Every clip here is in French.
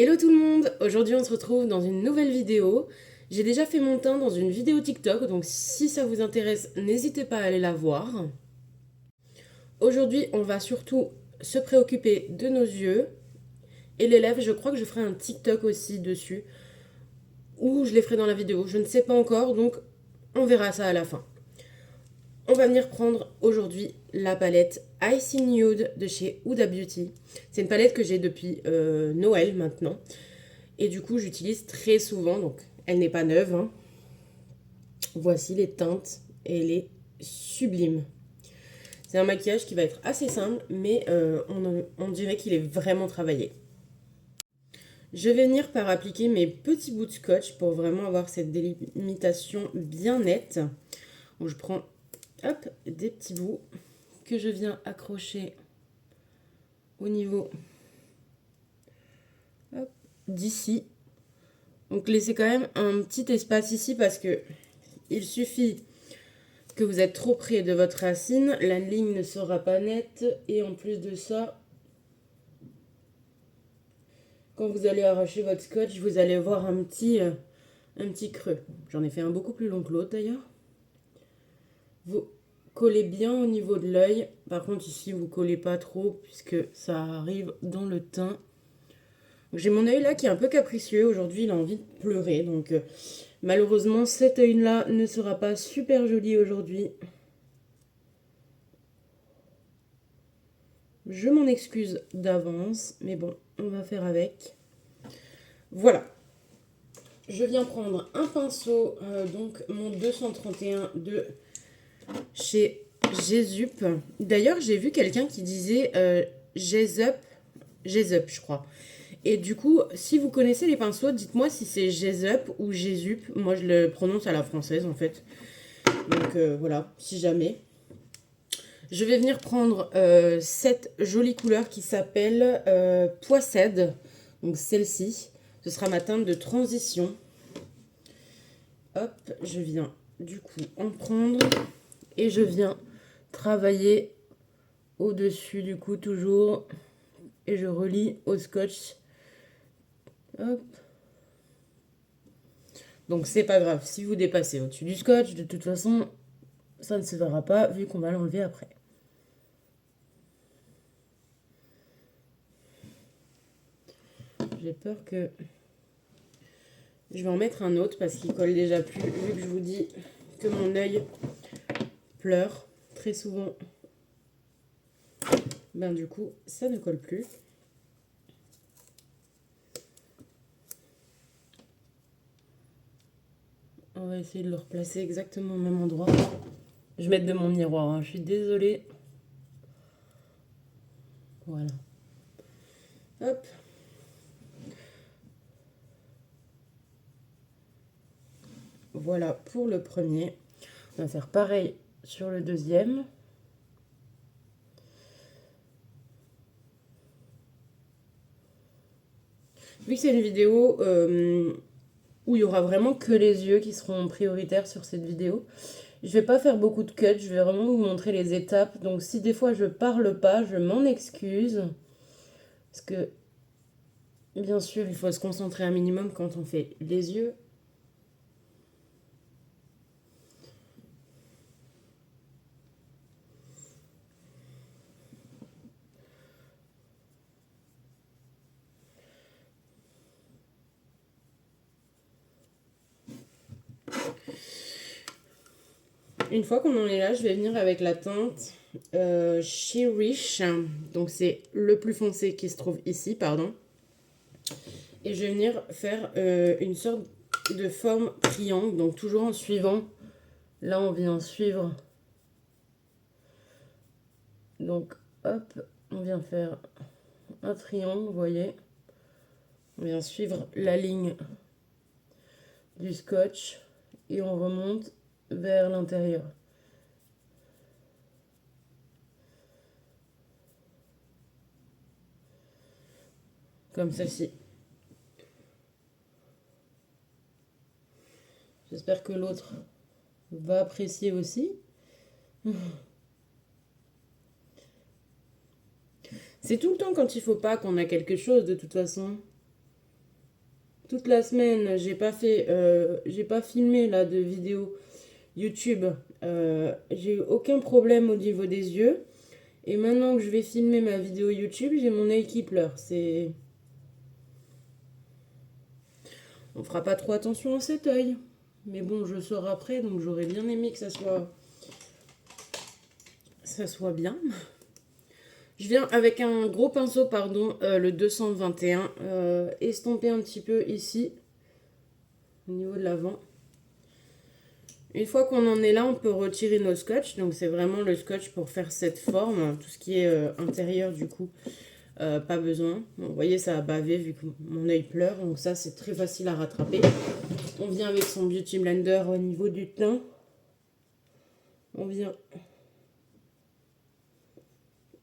Hello tout le monde, aujourd'hui on se retrouve dans une nouvelle vidéo. J'ai déjà fait mon teint dans une vidéo TikTok, donc si ça vous intéresse, n'hésitez pas à aller la voir. Aujourd'hui on va surtout se préoccuper de nos yeux et les lèvres. Je crois que je ferai un TikTok aussi dessus, ou je les ferai dans la vidéo, je ne sais pas encore, donc on verra ça à la fin. On va venir prendre aujourd'hui la palette Icy Nude de chez Huda Beauty. C'est une palette que j'ai depuis Noël maintenant. Et du coup, j'utilise très souvent, donc elle n'est pas neuve, hein. Voici les teintes et elle est sublime. C'est un maquillage qui va être assez simple, mais on dirait qu'il est vraiment travaillé. Je vais venir par appliquer mes petits bouts de scotch pour vraiment avoir cette délimitation bien nette. Donc je prends hop, des petits bouts que je viens accrocher au niveau d'ici. Donc laissez quand même un petit espace ici parce que il suffit que vous êtes trop près de votre racine, la ligne ne sera pas nette et en plus de ça, quand vous allez arracher votre scotch, vous allez voir un petit creux. J'en ai fait un beaucoup plus long que l'autre d'ailleurs. Vous collez bien au niveau de l'œil. Par contre ici, vous collez pas trop puisque ça arrive dans le teint. J'ai mon œil là qui est un peu capricieux. Aujourd'hui, il a envie de pleurer. Donc malheureusement, cet œil là ne sera pas super joli aujourd'hui. Je m'en excuse d'avance, mais bon, on va faire avec. Voilà. Je viens prendre un pinceau, donc mon 231 de chez Jesup. D'ailleurs, j'ai vu quelqu'un qui disait Jesup, je crois. Et du coup, si vous connaissez les pinceaux, dites-moi si c'est Jesup ou Jesup. Moi, je le prononce à la française, en fait. Donc voilà, si jamais. Je vais venir prendre cette jolie couleur qui s'appelle Poissède. Donc celle-ci, ce sera ma teinte de transition. Hop, je viens du coup en prendre et je viens travailler au-dessus du coup toujours. Et je relie au scotch. Hop. Donc c'est pas grave, si vous dépassez au-dessus du scotch, de toute façon, ça ne se verra pas vu qu'on va l'enlever après. J'ai peur que... Je vais en mettre un autre parce qu'il colle déjà plus, vu que je vous dis que mon œil pleure très souvent. Ben du coup, ça ne colle plus. On va essayer de le replacer exactement au même endroit. Je vais mettre de mon miroir, hein. Je suis désolée. Voilà. Hop. Voilà pour le premier. On va faire pareil sur le deuxième. Vu que c'est une vidéo où il y aura vraiment que les yeux qui seront prioritaires sur cette vidéo, je vais pas faire beaucoup de cuts, je vais vraiment vous montrer les étapes. Donc si des fois je parle pas, je m'en excuse. Parce que, bien sûr, il faut se concentrer un minimum quand on fait les yeux. Une fois qu'on en est là, je vais venir avec la teinte Cherish. Donc c'est le plus foncé qui se trouve ici, pardon. Et je vais venir faire une sorte de forme triangle. Donc toujours en suivant. Là, on vient suivre. Donc, hop, on vient faire un triangle, vous voyez. On vient suivre la ligne du scotch et on remonte vers l'intérieur. Comme celle-ci. J'espère que l'autre va apprécier aussi. C'est tout le temps quand il faut pas qu'on a quelque chose de toute façon. toute la semaine, j'ai pas filmé là de vidéo YouTube. J'ai eu aucun problème au niveau des yeux. Et maintenant que je vais filmer ma vidéo YouTube, j'ai mon œil qui pleure. On fera pas trop attention à cet œil. Mais bon, je sors après, donc j'aurais bien aimé que ça soit bien. Je viens avec un gros pinceau, pardon, le 221, estomper un petit peu ici, au niveau de l'avant. Une fois qu'on en est là, on peut retirer nos scotch. Donc c'est vraiment le scotch pour faire cette forme. Tout ce qui est intérieur, du coup, pas besoin. Bon, vous voyez, ça a bavé vu que mon œil pleure. Donc ça, c'est très facile à rattraper. On vient avec son Beauty Blender au niveau du teint. On vient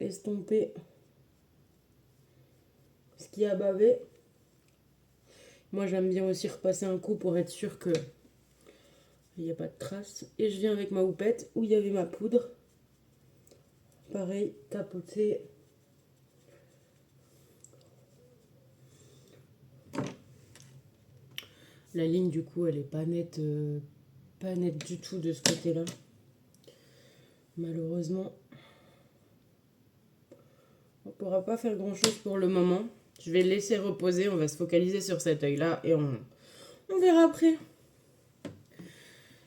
estomper ce qui a bavé. Moi, j'aime bien aussi repasser un coup pour être sûr que il n'y a pas de traces. Et je viens avec ma houppette où il y avait ma poudre. Pareil, tapoter. La ligne, du coup, elle est pas nette du tout de ce côté-là. Malheureusement, on ne pourra pas faire grand-chose pour le moment. Je vais le laisser reposer. On va se focaliser sur cet œil-là et on verra après.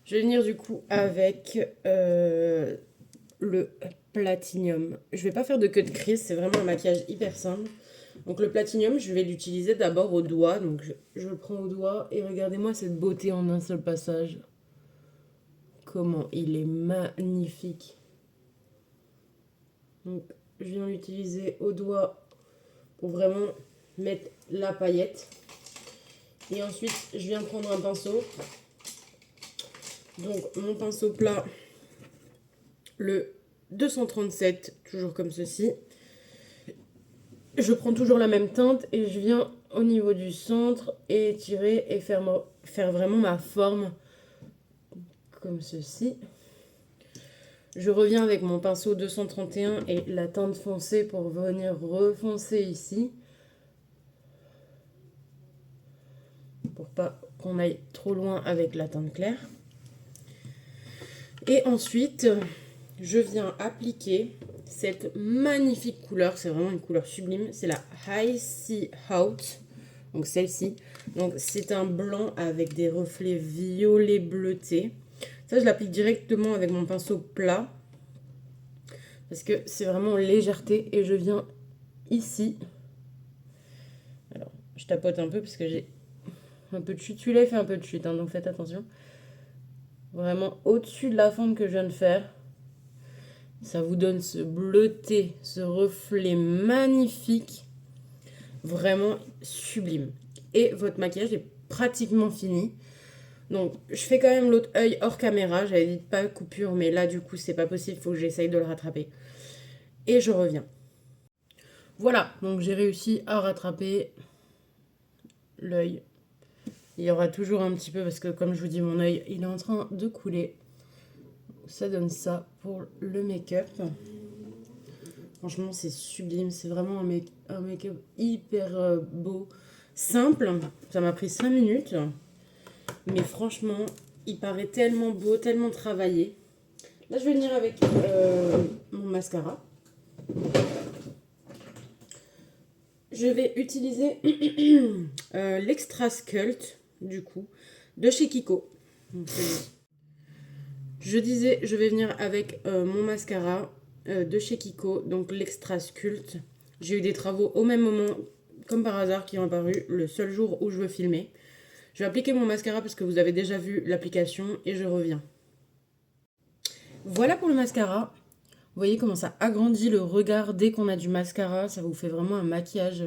Je vais venir du coup avec le platinium. Je vais pas faire de queue de crise. C'est vraiment un maquillage hyper simple. Donc le platinium, je vais l'utiliser d'abord au doigt. Donc je le prends au doigt et regardez-moi cette beauté en un seul passage. Comment il est magnifique. Donc je viens l'utiliser au doigt pour vraiment mettre la paillette. Et ensuite, je viens prendre un pinceau. Donc mon pinceau plat, le 237, toujours comme ceci. Je prends toujours la même teinte et je viens au niveau du centre et étirer et faire vraiment ma forme comme ceci. Je reviens avec mon pinceau 231 et la teinte foncée pour venir refoncer ici. Pour pas qu'on aille trop loin avec la teinte claire. Et ensuite, je viens appliquer cette magnifique couleur. C'est vraiment une couleur sublime. C'est la High Sea Out. Donc celle-ci. Donc c'est un blanc avec des reflets violets bleutés. Ça, je l'applique directement avec mon pinceau plat. Parce que c'est vraiment légèreté. Et je viens ici. Alors, je tapote un peu parce que j'ai un peu de chute. Celui-là, il fait un peu de chute. Hein, donc faites attention. Vraiment au-dessus de la forme que je viens de faire. Ça vous donne ce bleuté, ce reflet magnifique. Vraiment sublime. Et votre maquillage est pratiquement fini. Donc, je fais quand même l'autre œil hors caméra. J'avais dit pas de coupure, mais là, du coup, c'est pas possible. Il faut que j'essaye de le rattraper. Et je reviens. Voilà, donc j'ai réussi à rattraper l'œil. Il y aura toujours un petit peu, parce que comme je vous dis, mon œil, il est en train de couler. Ça donne ça pour le make-up. Franchement, c'est sublime. C'est vraiment un make-up hyper beau. Simple. Ça m'a pris 5 minutes. Mais franchement, il paraît tellement beau, tellement travaillé. Là, je vais venir avec mon mascara. Je vais utiliser l'Extra Sculpt, du coup, de chez Kiko. Donc, je disais, je vais venir avec mon mascara de chez Kiko, donc l'Extra Sculpt. J'ai eu des travaux au même moment, comme par hasard, qui ont apparu le seul jour où je veux filmer. Je vais appliquer mon mascara parce que vous avez déjà vu l'application et je reviens. Voilà pour le mascara. Vous voyez comment ça agrandit le regard dès qu'on a du mascara. Ça vous fait vraiment un maquillage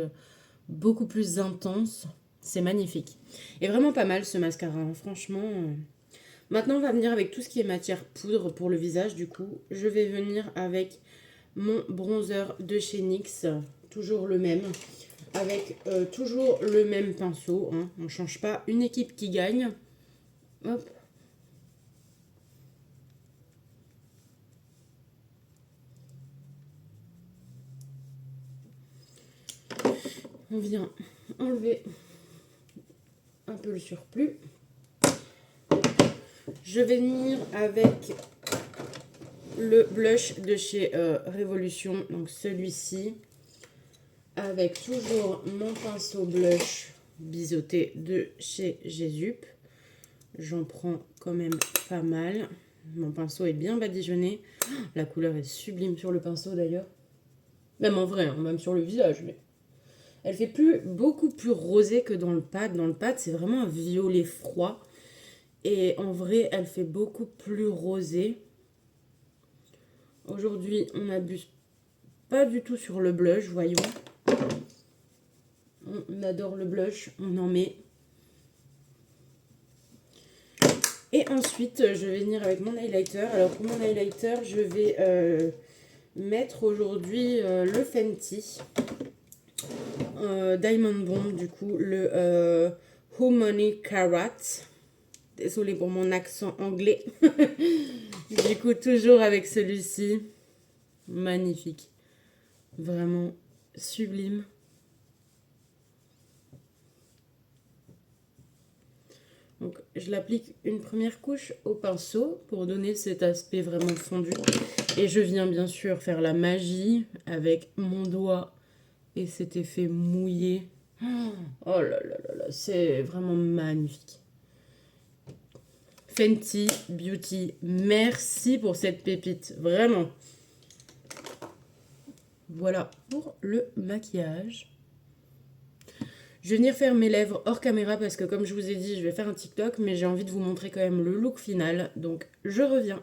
beaucoup plus intense. C'est magnifique. Et vraiment pas mal ce mascara, hein. Franchement. Maintenant, on va venir avec tout ce qui est matière poudre pour le visage. Du coup, je vais venir avec mon bronzer de chez NYX. Toujours le même. Avec toujours le même pinceau. Hein. On ne change pas. Une équipe qui gagne. Hop. On vient enlever un peu le surplus. Je vais venir avec le blush de chez Révolution, donc celui-ci, avec toujours mon pinceau blush biseauté de chez Jésup. J'en prends quand même pas mal. Mon pinceau est bien badigeonné. La couleur est sublime sur le pinceau d'ailleurs. Même en vrai, hein, même sur le visage. Mais elle fait beaucoup plus rosé que dans le pad. Dans le pad, c'est vraiment un violet froid. Et en vrai, elle fait beaucoup plus rosé. Aujourd'hui, on n'abuse pas du tout sur le blush, voyons. On adore le blush, on en met. Et ensuite, je vais venir avec mon highlighter. Alors pour mon highlighter, je vais mettre aujourd'hui le Fenty Diamond Bomb, du coup, le Honey Carrot. Désolée pour mon accent anglais. Du coup, toujours avec celui-ci. Magnifique. Vraiment sublime. Donc, je l'applique une première couche au pinceau pour donner cet aspect vraiment fondu. Et je viens bien sûr faire la magie avec mon doigt et cet effet mouillé. Oh là là là là, c'est vraiment magnifique. Fenty Beauty, merci pour cette pépite, vraiment. Voilà pour le maquillage. Je vais venir faire mes lèvres hors caméra parce que comme je vous ai dit, je vais faire un TikTok, mais j'ai envie de vous montrer quand même le look final, donc je reviens.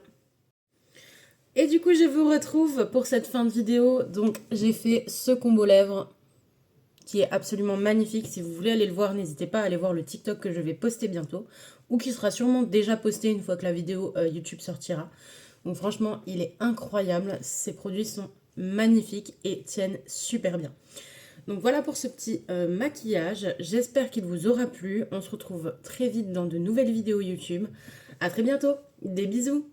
Et du coup, je vous retrouve pour cette fin de vidéo. Donc j'ai fait ce combo lèvres qui est absolument magnifique. Si vous voulez aller le voir, n'hésitez pas à aller voir le TikTok que je vais poster bientôt ou qui sera sûrement déjà posté une fois que la vidéo YouTube sortira. Donc franchement, il est incroyable. Ces produits sont magnifiques et tiennent super bien. Donc voilà pour ce petit maquillage. J'espère qu'il vous aura plu. On se retrouve très vite dans de nouvelles vidéos YouTube. À très bientôt. Des bisous.